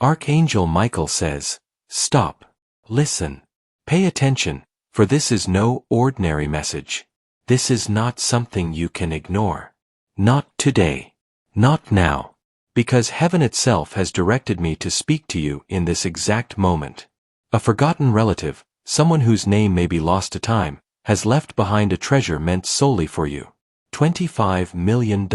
Archangel Michael says, stop. Listen. Pay attention, for this is no ordinary message. This is not something you can ignore. Not today. Not now. Because heaven itself has directed me to speak to you in this exact moment. A forgotten relative, someone whose name may be lost to time, has left behind a treasure meant solely for you. $25 million.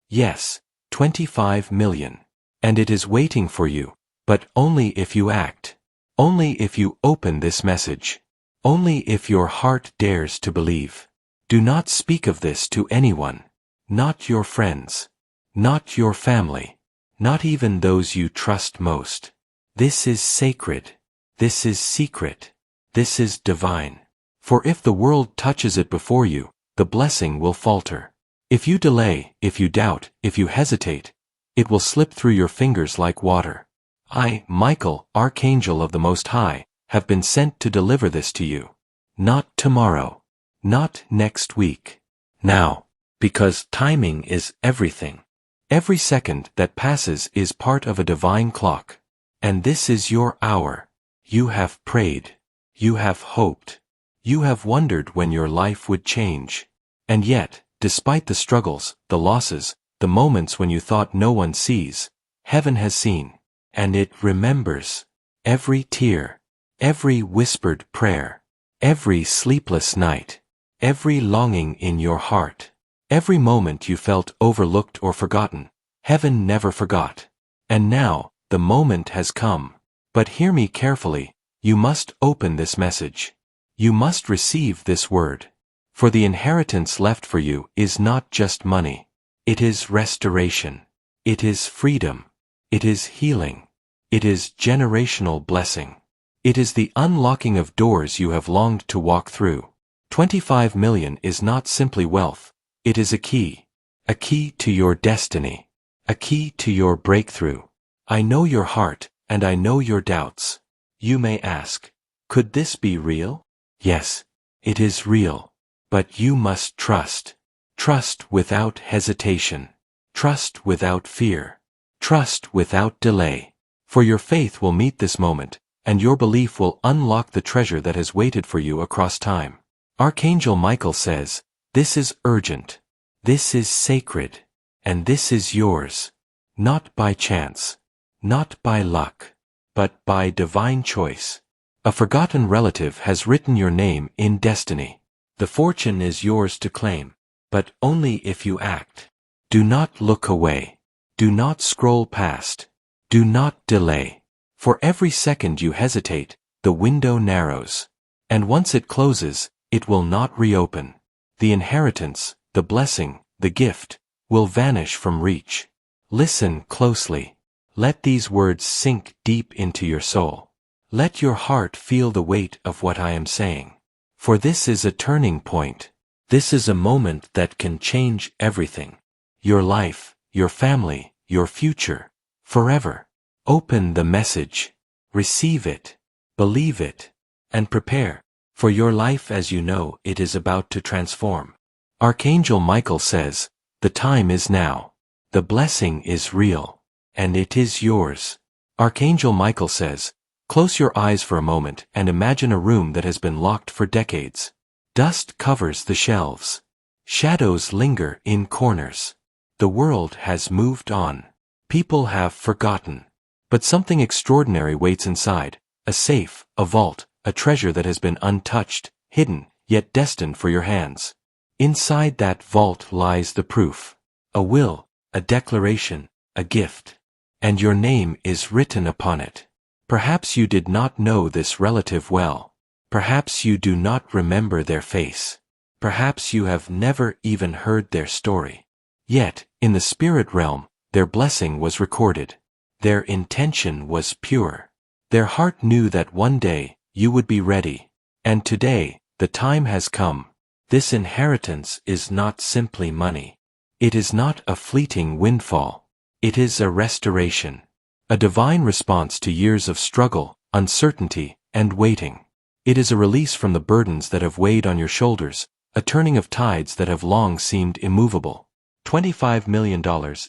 Yes, 25 million. And it is waiting for you, but only if you act. Only if you open this message. Only if your heart dares to believe. Do not speak of this to anyone. Not your friends. Not your family. Not even those you trust most. This is sacred. This is secret. This is divine. For if the world touches it before you, the blessing will falter. If you delay, if you doubt, if you hesitate, it will slip through your fingers like water. I, Michael, Archangel of the Most High, have been sent to deliver this to you. Not tomorrow. Not next week. Now. Because timing is everything. Every second that passes is part of a divine clock. And this is your hour. You have prayed. You have hoped. You have wondered when your life would change. And yet, despite the struggles, the losses, the moments when you thought no one sees, heaven has seen. And it remembers. Every tear. Every whispered prayer. Every sleepless night. Every longing in your heart. Every moment you felt overlooked or forgotten, heaven never forgot. And now, the moment has come. But hear me carefully, you must open this message. You must receive this word. For the inheritance left for you is not just money. It is restoration. It is freedom. It is healing. It is generational blessing. It is the unlocking of doors you have longed to walk through. 25 million is not simply wealth. It is a key to your destiny, a key to your breakthrough. I know your heart, and I know your doubts. You may ask, could this be real? Yes, it is real. But you must trust. Trust without hesitation. Trust without fear. Trust without delay. For your faith will meet this moment, and your belief will unlock the treasure that has waited for you across time. Archangel Michael says, this is urgent. This is sacred. And this is yours. Not by chance. Not by luck. But by divine choice. A forgotten relative has written your name in destiny. The fortune is yours to claim. But only if you act. Do not look away. Do not scroll past. Do not delay. For every second you hesitate, the window narrows. And once it closes, it will not reopen. The inheritance, the blessing, the gift, will vanish from reach. Listen closely. Let these words sink deep into your soul. Let your heart feel the weight of what I am saying. For this is a turning point. This is a moment that can change everything. Your life, your family, your future, forever. Open the message. Receive it. Believe it. And prepare. For your life as you know it is about to transform. Archangel Michael says, the time is now. The blessing is real. And it is yours. Archangel Michael says, close your eyes for a moment and imagine a room that has been locked for decades. Dust covers the shelves. Shadows linger in corners. The world has moved on. People have forgotten. But something extraordinary waits inside, a safe, a vault, a treasure that has been untouched, hidden, yet destined for your hands. Inside that vault lies the proof. A will, a declaration, a gift. And your name is written upon it. Perhaps you did not know this relative well. Perhaps you do not remember their face. Perhaps you have never even heard their story. Yet, in the spirit realm, their blessing was recorded. Their intention was pure. Their heart knew that one day, you would be ready. And today, the time has come. This inheritance is not simply money. It is not a fleeting windfall. It is a restoration. A divine response to years of struggle, uncertainty, and waiting. It is a release from the burdens that have weighed on your shoulders, a turning of tides that have long seemed immovable. $25 million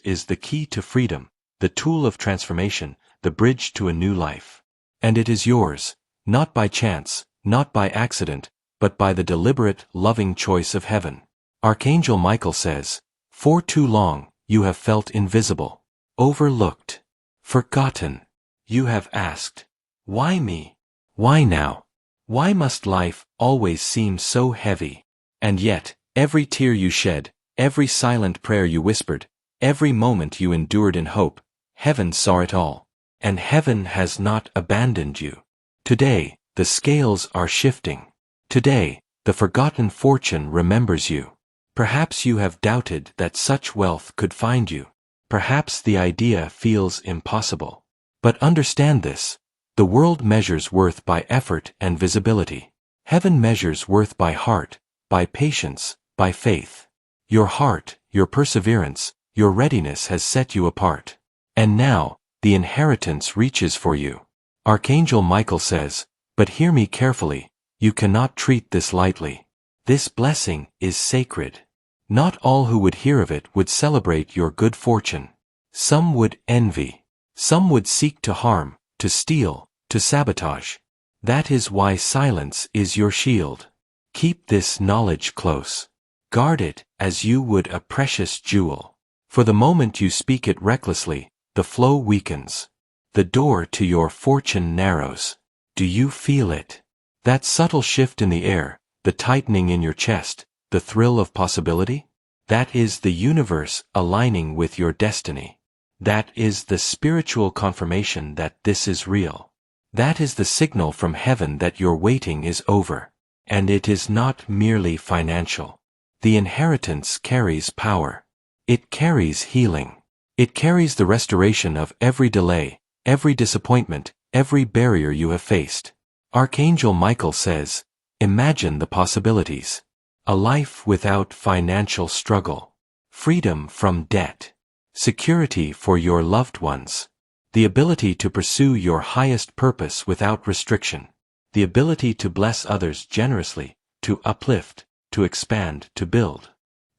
is the key to freedom, the tool of transformation, the bridge to a new life. And it is yours, not by chance, not by accident, but by the deliberate, loving choice of heaven. Archangel Michael says, "For too long, you have felt invisible, overlooked, forgotten. You have asked, 'Why me? Why now? Why must life always seem so heavy?' And yet, every tear you shed, every silent prayer you whispered, every moment you endured in hope, heaven saw it all. And heaven has not abandoned you. Today, the scales are shifting. Today, the forgotten fortune remembers you. Perhaps you have doubted that such wealth could find you. Perhaps the idea feels impossible. But understand this. The world measures worth by effort and visibility. Heaven measures worth by heart, by patience, by faith. Your heart, your perseverance, your readiness has set you apart. And now, the inheritance reaches for you. Archangel Michael says, "But hear me carefully, you cannot treat this lightly. This blessing is sacred. Not all who would hear of it would celebrate your good fortune. Some would envy. Some would seek to harm, to steal, to sabotage. That is why silence is your shield. Keep this knowledge close. Guard it as you would a precious jewel. For the moment you speak it recklessly, the flow weakens. The door to your fortune narrows. Do you feel it? That subtle shift in the air, the tightening in your chest, the thrill of possibility? That is the universe aligning with your destiny. That is the spiritual confirmation that this is real. That is the signal from heaven that your waiting is over. And it is not merely financial. The inheritance carries power. It carries healing. It carries the restoration of every delay, every disappointment, every barrier you have faced. Archangel Michael says, "Imagine the possibilities. A life without financial struggle. Freedom from debt. Security for your loved ones. The ability to pursue your highest purpose without restriction. The ability to bless others generously, to uplift, to expand, to build."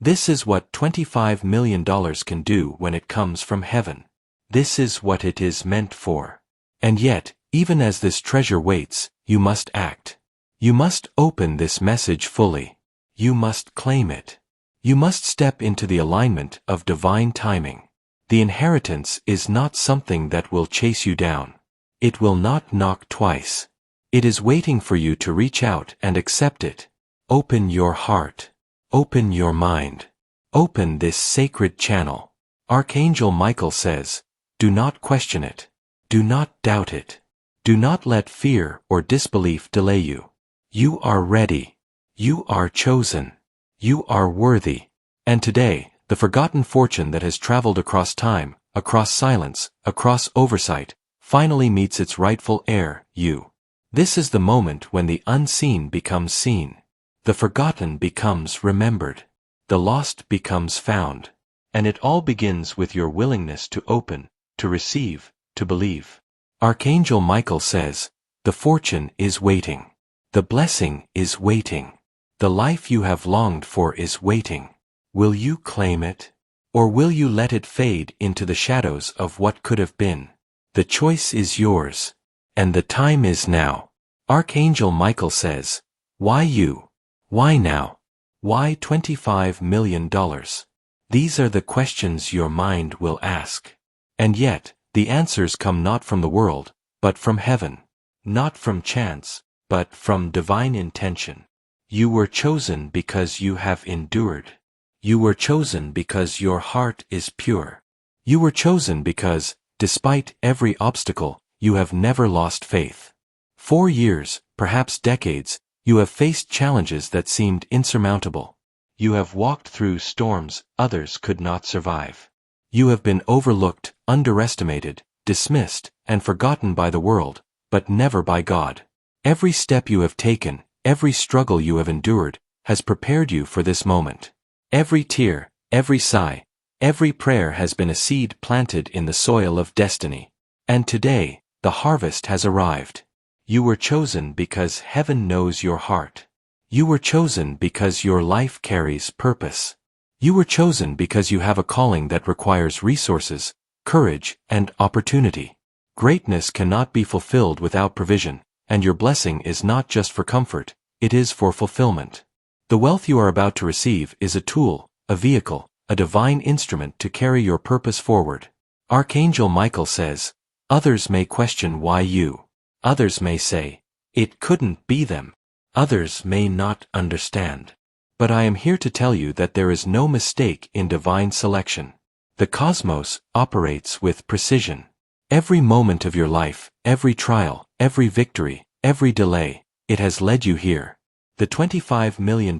This is what $25 million can do when it comes from heaven. This is what it is meant for. And yet, even as this treasure waits, you must act. You must open this message fully. You must claim it. You must step into the alignment of divine timing. The inheritance is not something that will chase you down. It will not knock twice. It is waiting for you to reach out and accept it. Open your heart. Open your mind. Open this sacred channel. Archangel Michael says, "Do not question it. Do not doubt it. Do not let fear or disbelief delay you. You are ready. You are chosen. You are worthy." And today, the forgotten fortune that has traveled across time, across silence, across oversight, finally meets its rightful heir, you. This is the moment when the unseen becomes seen. The forgotten becomes remembered. The lost becomes found. And it all begins with your willingness to open, to receive, to believe. Archangel Michael says, "The fortune is waiting. The blessing is waiting. The life you have longed for is waiting. Will you claim it? Or will you let it fade into the shadows of what could have been? The choice is yours. And the time is now." Archangel Michael says, "Why you? Why now? Why $25 million? These are the questions your mind will ask. And yet, the answers come not from the world, but from heaven. Not from chance, but from divine intention. You were chosen because you have endured. You were chosen because your heart is pure. You were chosen because, despite every obstacle, you have never lost faith. 4 years, perhaps decades, you have faced challenges that seemed insurmountable. You have walked through storms others could not survive. You have been overlooked, underestimated, dismissed, and forgotten by the world, but never by God. Every step you have taken, every struggle you have endured, has prepared you for this moment. Every tear, every sigh, every prayer has been a seed planted in the soil of destiny. And today, the harvest has arrived. You were chosen because heaven knows your heart. You were chosen because your life carries purpose. You were chosen because you have a calling that requires resources, courage, and opportunity. Greatness cannot be fulfilled without provision, and your blessing is not just for comfort, it is for fulfillment. The wealth you are about to receive is a tool, a vehicle, a divine instrument to carry your purpose forward. Archangel Michael says, others may question why you. Others may say, it couldn't be them. Others may not understand. But I am here to tell you that there is no mistake in divine selection. The cosmos operates with precision. Every moment of your life, every trial, every victory, every delay, it has led you here. The $25 million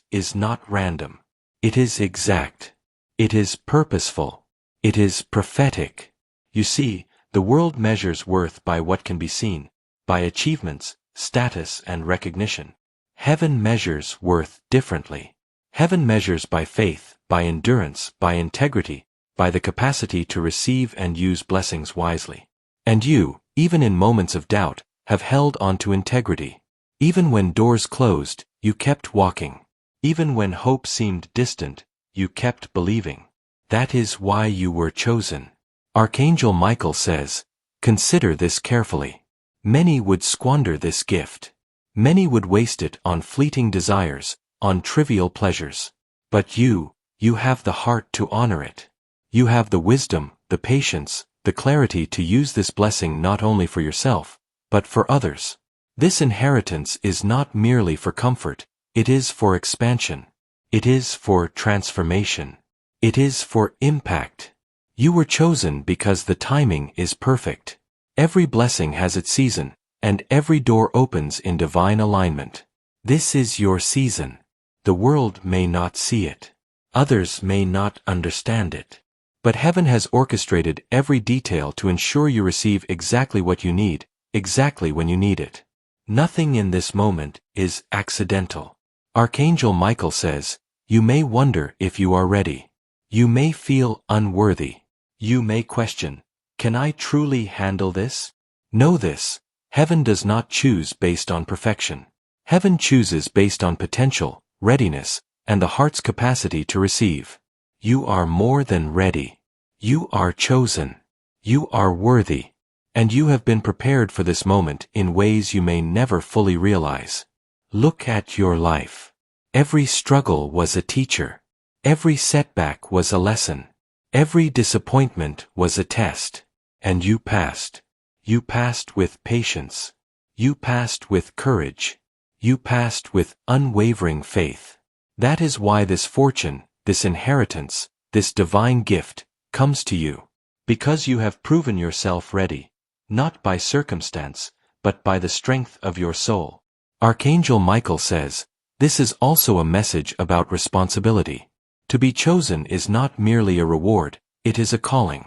is not random. It is exact. It is purposeful. It is prophetic. You see, the world measures worth by what can be seen, by achievements, status, and recognition. Heaven measures worth differently. Heaven measures by faith, by endurance, by integrity, by the capacity to receive and use blessings wisely. And you, even in moments of doubt, have held on to integrity. Even when doors closed, you kept walking. Even when hope seemed distant, you kept believing. That is why you were chosen. Archangel Michael says, consider this carefully. Many would squander this gift. Many would waste it on fleeting desires, on trivial pleasures. But you have the heart to honor it. You have the wisdom, the patience, the clarity to use this blessing not only for yourself, but for others. This inheritance is not merely for comfort, it is for expansion. It is for transformation. It is for impact. You were chosen because the timing is perfect. Every blessing has its season, and every door opens in divine alignment. This is your season. The world may not see it. Others may not understand it. But heaven has orchestrated every detail to ensure you receive exactly what you need, exactly when you need it. Nothing in this moment is accidental. Archangel Michael says, you may wonder if you are ready. You may feel unworthy. You may question, can I truly handle this? Know this, heaven does not choose based on perfection. Heaven chooses based on potential, readiness, and the heart's capacity to receive. You are more than ready. You are chosen. You are worthy. And you have been prepared for this moment in ways you may never fully realize. Look at your life. Every struggle was a teacher. Every setback was a lesson. Every disappointment was a test. And you passed. You passed with patience. You passed with courage. You passed with unwavering faith. That is why this fortune, this inheritance, this divine gift, comes to you. Because you have proven yourself ready, not by circumstance, but by the strength of your soul. Archangel Michael says, this is also a message about responsibility. To be chosen is not merely a reward, it is a calling.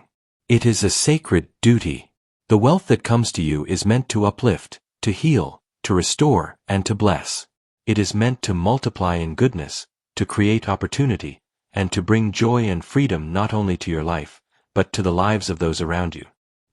It is a sacred duty. The wealth that comes to you is meant to uplift, to heal, to restore, and to bless. It is meant to multiply in goodness, to create opportunity, and to bring joy and freedom not only to your life, but to the lives of those around you.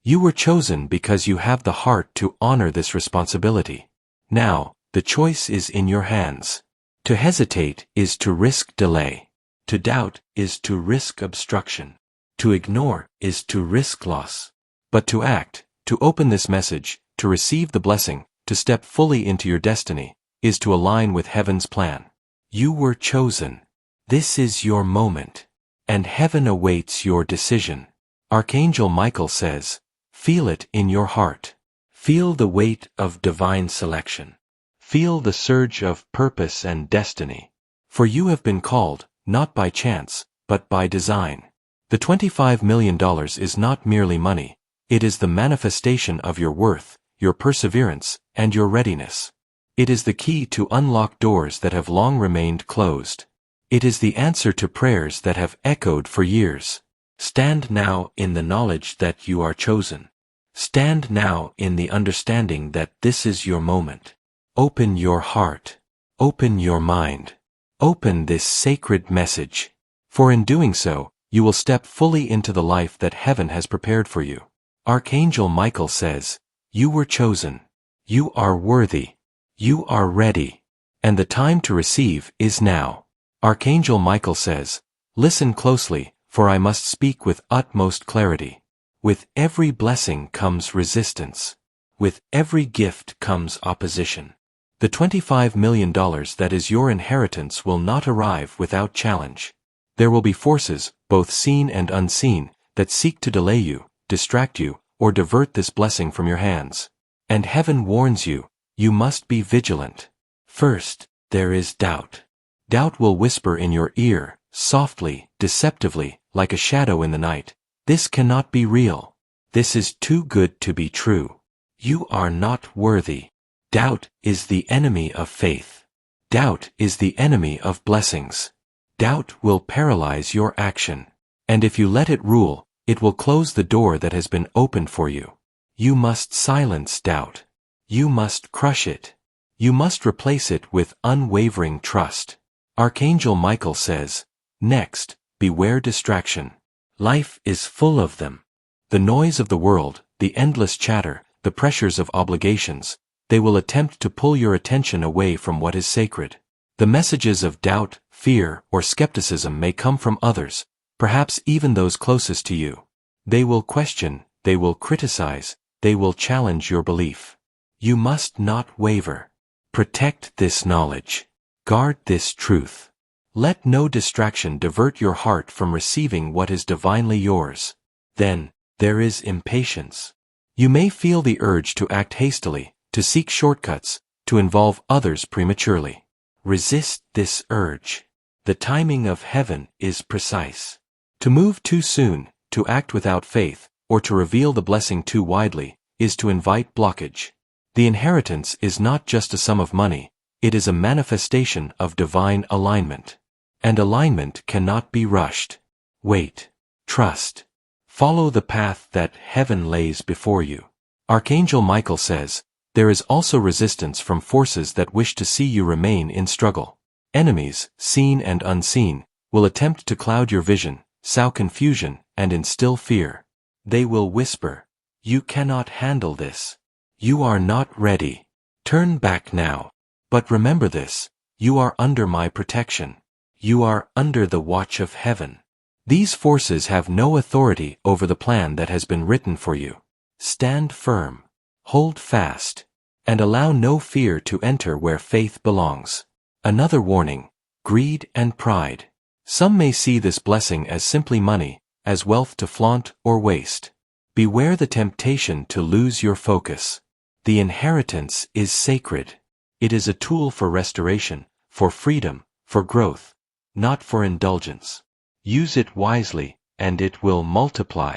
You were chosen because you have the heart to honor this responsibility. Now, the choice is in your hands. To hesitate is to risk delay. To doubt is to risk obstruction. To ignore is to risk loss. But to act, to open this message, to receive the blessing, to step fully into your destiny, is to align with heaven's plan. You were chosen. This is your moment. And heaven awaits your decision. Archangel Michael says, feel it in your heart. Feel the weight of divine selection. Feel the surge of purpose and destiny. For you have been called, not by chance, but by design. The $25 million is not merely money, it is the manifestation of your worth, your perseverance, and your readiness. It is the key to unlock doors that have long remained closed. It is the answer to prayers that have echoed for years. Stand now in the knowledge that you are chosen. Stand now in the understanding that this is your moment. Open your heart. Open your mind. Open this sacred message. For in doing so, you will step fully into the life that heaven has prepared for you. Archangel Michael says, you were chosen. You are worthy. You are ready. And the time to receive is now. Archangel Michael says, listen closely, for I must speak with utmost clarity. With every blessing comes resistance. With every gift comes opposition. The $25 million that is your inheritance will not arrive without challenge. There will be forces, both seen and unseen, that seek to delay you, distract you, or divert this blessing from your hands. And heaven warns you, you must be vigilant. First, there is doubt. Doubt will whisper in your ear, softly, deceptively, like a shadow in the night. This cannot be real. This is too good to be true. You are not worthy. Doubt is the enemy of faith. Doubt is the enemy of blessings. Doubt will paralyze your action. And if you let it rule, it will close the door that has been opened for you. You must silence doubt. You must crush it. You must replace it with unwavering trust. Archangel Michael says, next, beware distraction. Life is full of them. The noise of the world, the endless chatter, the pressures of obligations, they will attempt to pull your attention away from what is sacred. The messages of doubt, fear, or skepticism may come from others, perhaps even those closest to you. They will question, they will criticize, they will challenge your belief. You must not waver. Protect this knowledge. Guard this truth. Let no distraction divert your heart from receiving what is divinely yours. Then, there is impatience. You may feel the urge to act hastily, to seek shortcuts, to involve others prematurely. Resist this urge. The timing of heaven is precise. To move too soon, to act without faith, or to reveal the blessing too widely, is to invite blockage. The inheritance is not just a sum of money, it is a manifestation of divine alignment. And alignment cannot be rushed. Wait. Trust. Follow the path that heaven lays before you. Archangel Michael says, there is also resistance from forces that wish to see you remain in struggle. Enemies, seen and unseen, will attempt to cloud your vision, sow confusion, and instill fear. They will whisper, you cannot handle this. You are not ready. Turn back now. But remember this, you are under my protection. You are under the watch of heaven. These forces have no authority over the plan that has been written for you. Stand firm. Hold fast. And allow no fear to enter where faith belongs. Another warning, greed and pride. Some may see this blessing as simply money, as wealth to flaunt or waste. Beware the temptation to lose your focus. The inheritance is sacred. It is a tool for restoration, for freedom, for growth, not for indulgence. Use it wisely, and it will multiply.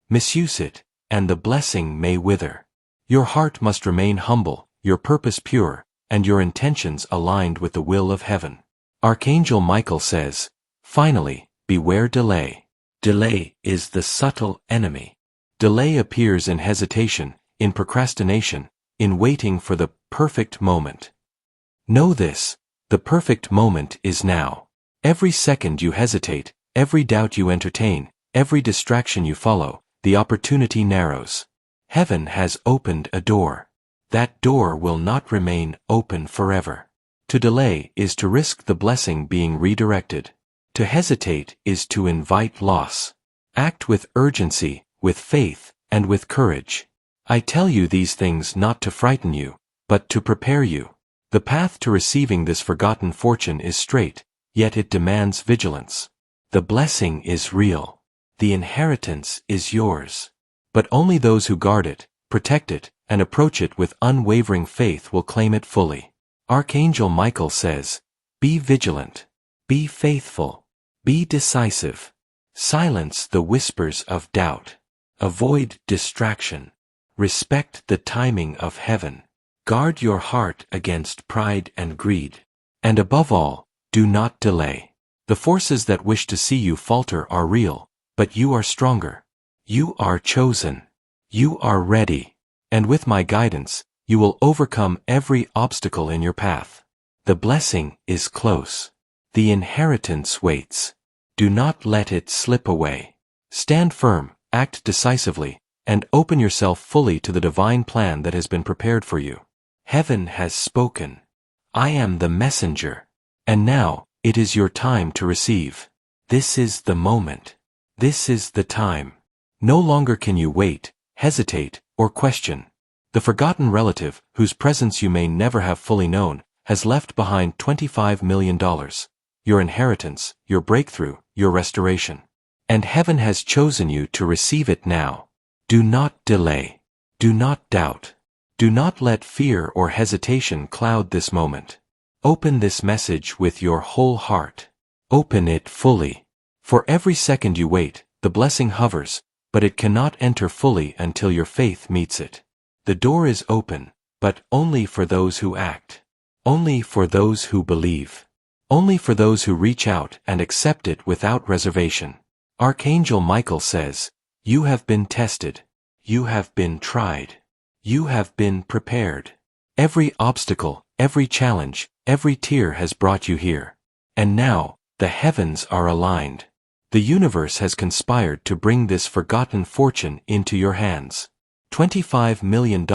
Misuse it, and the blessing may wither. Your heart must remain humble, your purpose pure, and your intentions aligned with the will of heaven. Archangel Michael says, finally, beware delay. Delay is the subtle enemy. Delay appears in hesitation, in procrastination, in waiting for the perfect moment. Know this, the perfect moment is now. Every second you hesitate, every doubt you entertain, every distraction you follow, the opportunity narrows. Heaven has opened a door. That door will not remain open forever. To delay is to risk the blessing being redirected. To hesitate is to invite loss. Act with urgency, with faith, and with courage. I tell you these things not to frighten you, but to prepare you. The path to receiving this forgotten fortune is straight, yet it demands vigilance. The blessing is real. The inheritance is yours. But only those who guard it, protect it, and approach it with unwavering faith will claim it fully. Archangel Michael says, be vigilant. Be faithful. Be decisive. Silence the whispers of doubt. Avoid distraction. Respect the timing of heaven. Guard your heart against pride and greed. And above all, do not delay. The forces that wish to see you falter are real, but you are stronger. You are chosen. You are ready. And with my guidance, you will overcome every obstacle in your path. The blessing is close. The inheritance waits. Do not let it slip away. Stand firm, act decisively, and open yourself fully to the divine plan that has been prepared for you. Heaven has spoken. I am the messenger. And now, it is your time to receive. This is the moment. This is the time. No longer can you wait, hesitate, or question. The forgotten relative, whose presence you may never have fully known, has left behind $25 million. Your inheritance, your breakthrough, your restoration. And heaven has chosen you to receive it now. Do not delay. Do not doubt. Do not let fear or hesitation cloud this moment. Open this message with your whole heart. Open it fully. For every second you wait, the blessing hovers, but it cannot enter fully until your faith meets it. The door is open, but only for those who act. Only for those who believe. Only for those who reach out and accept it without reservation. Archangel Michael says, "You have been tested. You have been tried. You have been prepared. Every obstacle, every challenge, every tear has brought you here. And now, the heavens are aligned. The universe has conspired to bring this forgotten fortune into your hands." $25 million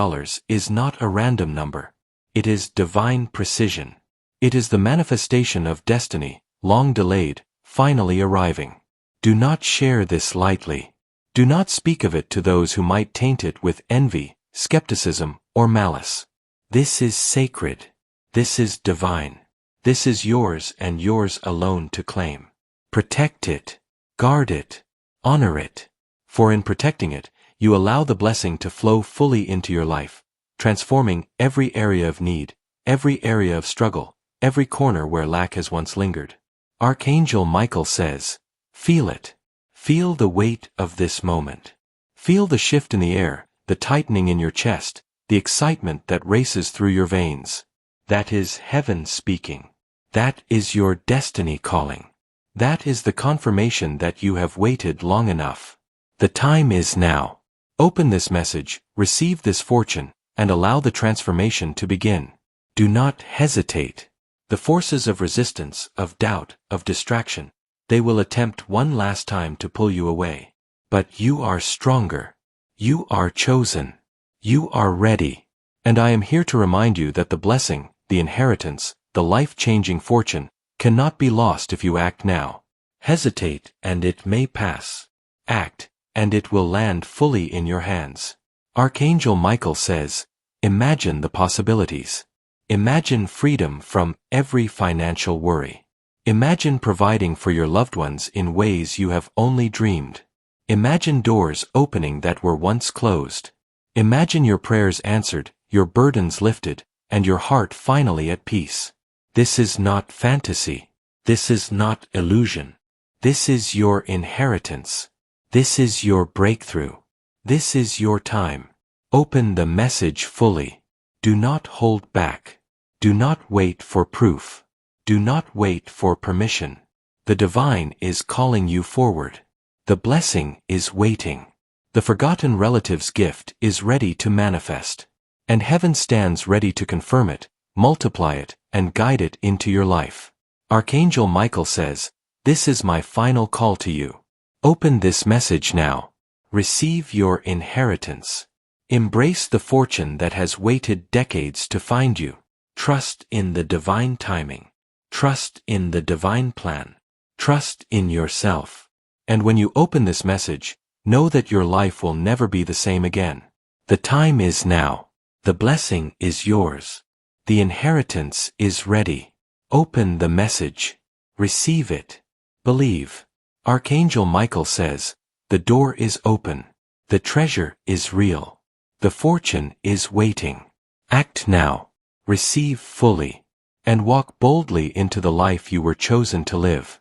is not a random number. It is divine precision. It is the manifestation of destiny, long delayed, finally arriving. Do not share this lightly. Do not speak of it to those who might taint it with envy, skepticism, or malice. This is sacred. This is divine. This is yours and yours alone to claim. Protect it. Guard it. Honor it. For in protecting it, you allow the blessing to flow fully into your life, transforming every area of need, every area of struggle, every corner where lack has once lingered. Archangel Michael says, "Feel it. Feel the weight of this moment. Feel the shift in the air, the tightening in your chest, the excitement that races through your veins. That is heaven speaking. That is your destiny calling. That is the confirmation that you have waited long enough. The time is now. Open this message, receive this fortune, and allow the transformation to begin. Do not hesitate. The forces of resistance, of doubt, of distraction, they will attempt one last time to pull you away. But you are stronger. You are chosen. You are ready. And I am here to remind you that the blessing, the inheritance, the life-changing fortune, cannot be lost if you act now. Hesitate, and it may pass. Act, and it will land fully in your hands. Archangel Michael says, imagine the possibilities. Imagine freedom from every financial worry. Imagine providing for your loved ones in ways you have only dreamed. Imagine doors opening that were once closed. Imagine your prayers answered, your burdens lifted, and your heart finally at peace. This is not fantasy. This is not illusion. This is your inheritance. This is your breakthrough. This is your time. Open the message fully. Do not hold back. Do not wait for proof. Do not wait for permission. The divine is calling you forward. The blessing is waiting. The forgotten relative's gift is ready to manifest. And heaven stands ready to confirm it, multiply it, and guide it into your life. Archangel Michael says, "This is my final call to you. Open this message now. Receive your inheritance. Embrace the fortune that has waited decades to find you. Trust in the divine timing. Trust in the divine plan. Trust in yourself. And when you open this message, know that your life will never be the same again. The time is now. The blessing is yours. The inheritance is ready. Open the message. Receive it. Believe." Archangel Michael says, the door is open. The treasure is real. The fortune is waiting. Act now. Receive fully. And walk boldly into the life you were chosen to live.